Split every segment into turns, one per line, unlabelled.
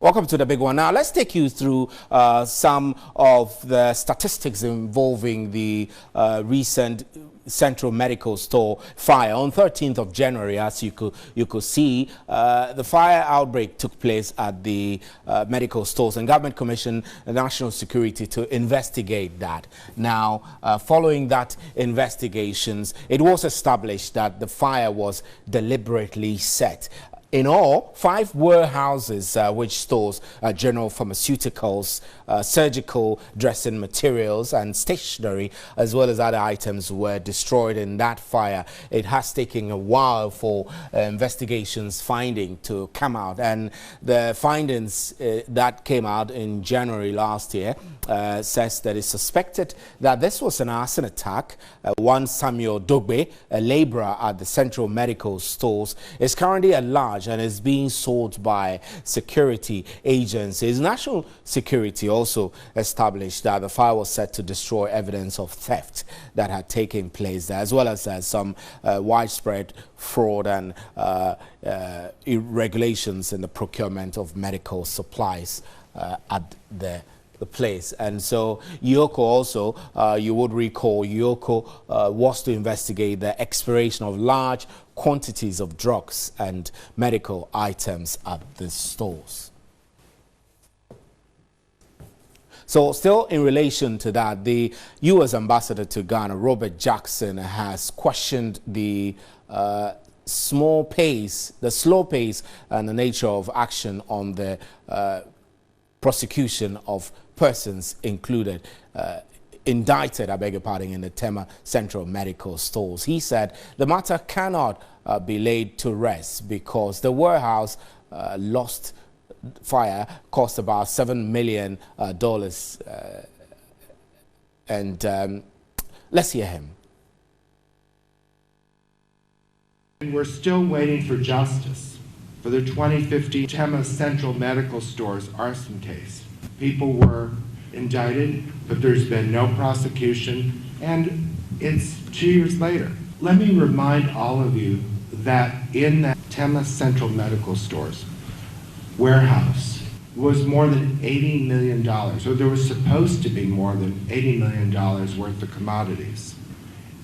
Welcome to the big one. Now, let's take you through some of the statistics involving the recent Central Medical Store fire on 13th of January. As you could see, the fire outbreak took place at the medical stores, and government commissioned national security to investigate that. Now, following that investigations, it was established that the fire was deliberately set. In all, 5 warehouses which stores general pharmaceuticals, surgical dressing materials and stationery, as well as other items, were destroyed in that fire. It has taken a while for investigations finding to come out, and the findings that came out in January last year says that it's suspected that this was an arson attack. One Samuel Dogbe, a laborer at the Central Medical Stores, is currently at large and is being sought by security agencies. National security also established that the fire was set to destroy evidence of theft that had taken place there, as well as some widespread fraud and irregulations in the procurement of medical supplies at the place. And so Yoko also, you would recall, Yoko was to investigate the expiration of large quantities of drugs and medical items at the stores. So still in relation to that, the U.S. ambassador to Ghana, Robert Jackson, has questioned the slow pace and the nature of action on the prosecution of persons indicted, I beg your pardon, in the Tema Central Medical Stores. He said the matter cannot be laid to rest because the warehouse lost fire cost about $7 million. Let's hear him.
We're still waiting for justice for the 2015 Tema Central Medical Stores arson case. People were indicted, but there's been no prosecution, and it's 2 years later. Let me remind all of you that in that Tema Central Medical Stores warehouse was more than $80 million, or there was supposed to be more than $80 million worth of commodities.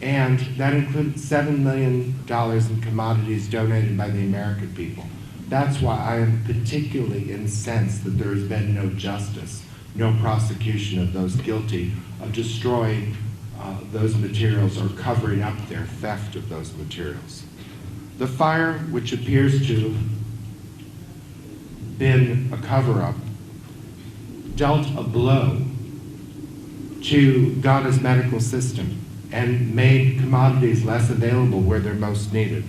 And that included $7 million in commodities donated by the American people. That's why I am particularly incensed that there has been no justice, no prosecution of those guilty of destroying those materials or covering up their theft of those materials. The fire, which appears to have been a cover-up, dealt a blow to Ghana's medical system and made commodities less available where they're most needed.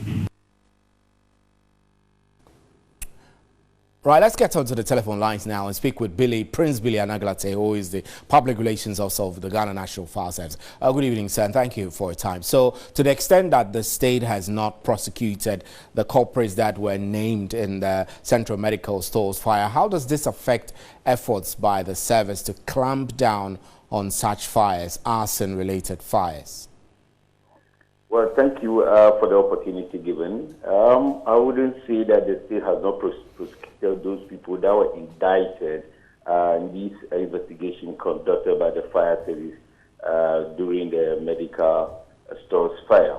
Right, let's get onto the telephone lines now and speak with Prince Billy Anaglate, who is the Public Relations Officer of the Ghana National Fire Service. Good evening, sir, and thank you for your time. So, to the extent that the state has not prosecuted the culprits that were named in the Central Medical Stores fire, how does this affect efforts by the service to clamp down on such fires, arson-related fires?
Well, thank you for the opportunity given. I wouldn't say that the state has not prosecuted those people that were indicted in this investigation conducted by the fire service during the medical stores fire.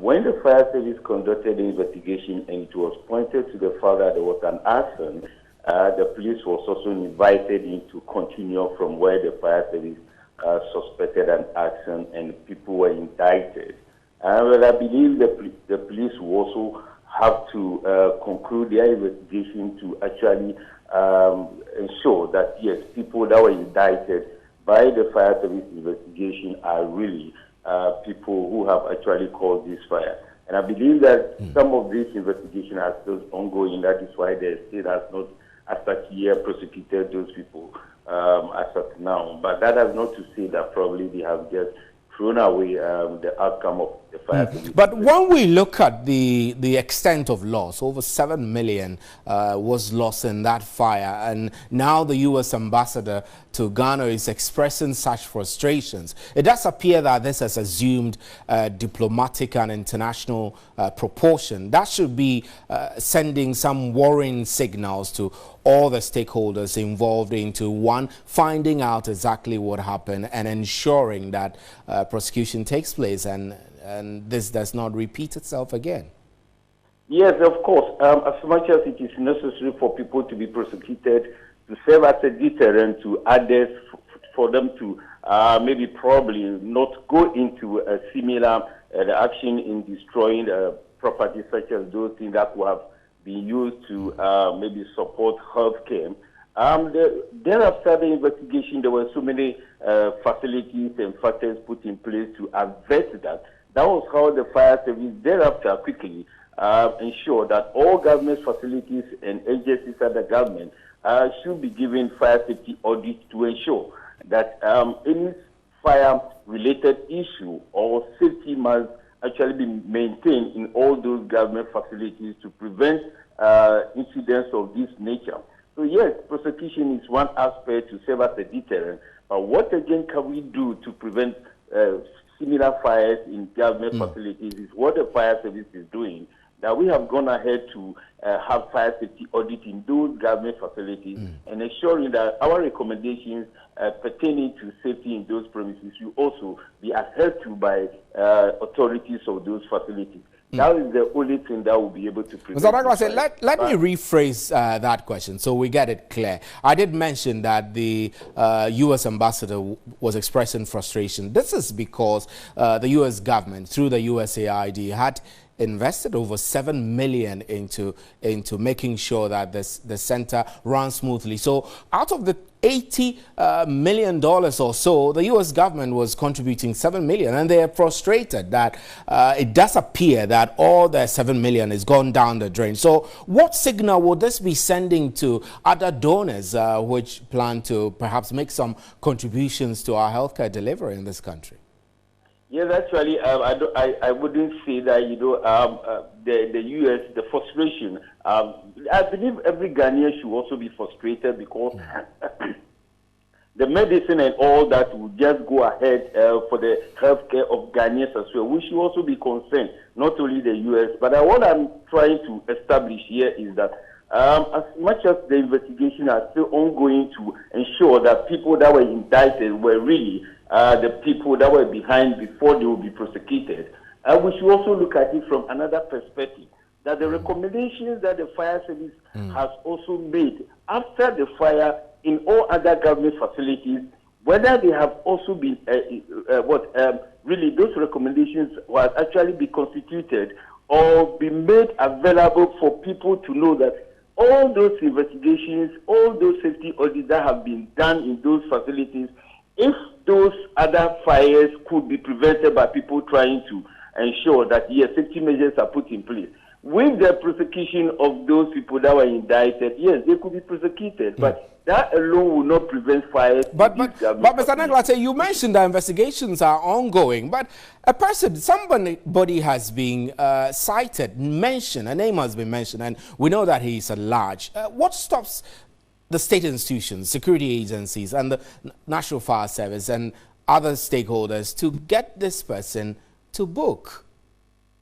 When the fire service conducted the investigation and it was pointed to the fact that there was an arson, the police was also invited in to continue from where the fire service suspected an arson and people were indicted. But I believe the police will also have to conclude their investigation to actually ensure that, yes, people that were indicted by the fire service investigation are really people who have actually caused this fire. And I believe that some of these investigations are still ongoing. That is why the state has not, as such yet, prosecuted those people as of now. But that is not to say that probably they have just thrown away the outcome of the fire service.
But when we look at the extent of loss, over 7 million was lost in that fire, and now the U.S. ambassador to Ghana is expressing such frustrations. It does appear that this has assumed diplomatic and international proportion. That should be sending some worrying signals to all the stakeholders involved into, one, finding out exactly what happened and ensuring that prosecution takes place and this does not repeat itself again.
Yes, of course. As much as it is necessary for people to be prosecuted, to serve as a deterrent to others, for them to maybe probably not go into a similar action in destroying property such as those things that would have been used to maybe support healthcare. Thereafter the investigation, there were so many facilities and factors put in place to avert that. That was how the fire service thereafter quickly ensured that all government facilities and agencies at the government should be given fire safety audits to ensure that any fire-related issue or safety must actually be maintained in all those government facilities to prevent incidents of this nature. So yes, prosecution is one aspect to serve as a deterrent, but what again can we do to prevent similar fires in government facilities is what the fire service is doing. That we have gone ahead to have fire safety audit in those government facilities and ensuring that our recommendations pertaining to safety in those premises will also be adhered to by authorities of those facilities. That is the only thing that will be able to prevent.
Mr. Douglas, let me rephrase that question so we get it clear. I did mention that the U.S. ambassador was expressing frustration. This is because the U.S. government, through the USAID, had invested over $7 million into making sure that the center runs smoothly. So out of the $80 million or so, the U.S. government was contributing $7 million, and they are frustrated that it does appear that all the $7 million is gone down the drain. So what signal would this be sending to other donors which plan to perhaps make some contributions to our healthcare delivery in this country?
Yes, actually, I wouldn't say that, the U.S., the frustration. I believe every Ghanaian should also be frustrated because the medicine and all that will just go ahead for the healthcare of Ghanaians as well. We should also be concerned, not only the U.S., but what I'm trying to establish here is that as much as the investigation are still ongoing to ensure that people that were indicted were really the people that were behind before they will be prosecuted, we should also look at it from another perspective, that the recommendations that the fire service has also made after the fire in all other government facilities, whether they have also been, really those recommendations will actually be constituted or be made available for people to know that all those investigations, all those safety audits that have been done in those facilities, if those other fires could be prevented by people trying to ensure that, yes, safety measures are put in place. With the prosecution of those people that were indicted, yes, they could be prosecuted, but that alone will not prevent fires.
But Mr. Naglate, you mentioned that investigations are ongoing, but somebody has been cited, mentioned, a name has been mentioned, and we know that he is at large. What stops the state institutions, security agencies, and the National Fire Service and other stakeholders to get this person to book?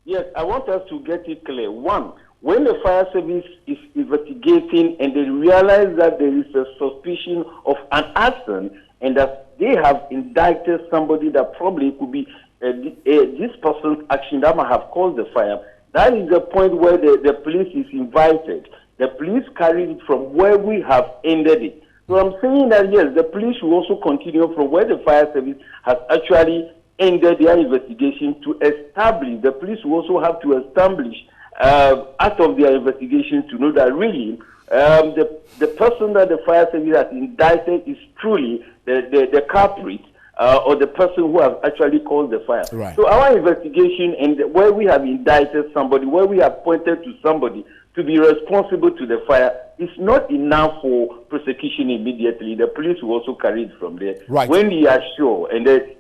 Yes, I want us to get it clear. One, when the fire service is investigating and they realize that there is a suspicion of an arson and that they have indicted somebody that probably could be this person's action that might have caused the fire, that is the point where the police is invited. The police carry it from where we have ended it. So I'm saying that, yes, the police will also continue from where the fire service has actually ended their investigation to establish. The police will also have to establish out of their investigation to know that really the person that the fire service has indicted is truly the culprit. or the person who has actually caused the fire.
Right.
So our investigation, and where we have indicted somebody, where we have pointed to somebody to be responsible to the fire, is not enough for prosecution immediately. The police will also carry it from there.
Right.
When we are sure, and then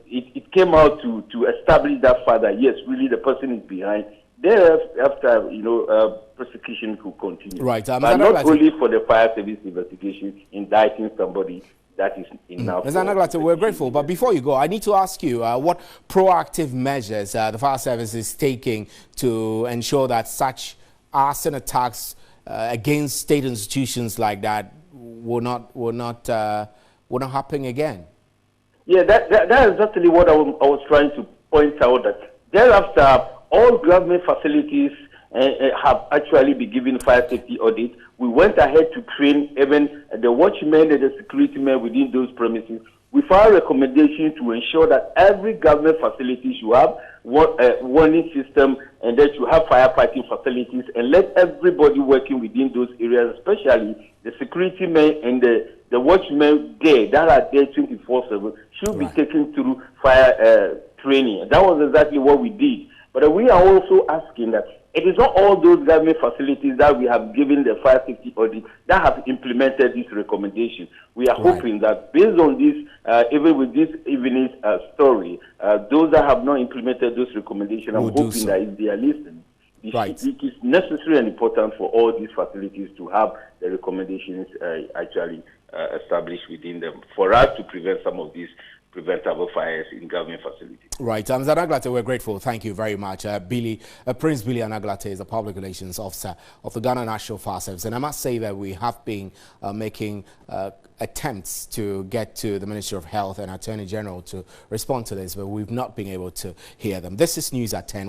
it came out to establish that father, yes, really the person is behind. Thereafter, prosecution could continue.
Right.
But not only for the fire service investigation, indicting somebody. That is enough.
Mr. Anaglate, we're grateful. But before you go, I need to ask you what proactive measures the fire service is taking to ensure that such arson attacks against state institutions like that will not happen again. Yeah,
that is exactly what I was trying to point out. That thereafter, all government facilities have actually been given fire safety audit. We went ahead to train even the watchmen and the security men within those premises with our recommendation to ensure that every government facility should have warning system, and that you have firefighting facilities, and let everybody working within those areas, especially the security men and the watchmen there that are there 24/7, should be taken through fire training. That was exactly what we did. But we are also asking that it is not all those government facilities that we have given the fire safety audit that have implemented this recommendation. We are hoping that based on this, even with this evening's story, those that have not implemented those recommendations, I'm hoping that if they are listening, it is necessary and important for all these facilities to have the recommendations actually established within them for us to prevent some of these preventable fires in government facilities.
Right. Mr. Anaglate, we're grateful. Thank you very much. Prince Billy Anaglate is the Public Relations Officer of the Ghana National Fire Service. And I must say that we have been making attempts to get to the Ministry of Health and Attorney General to respond to this, but we've not been able to hear them. This is News at 10.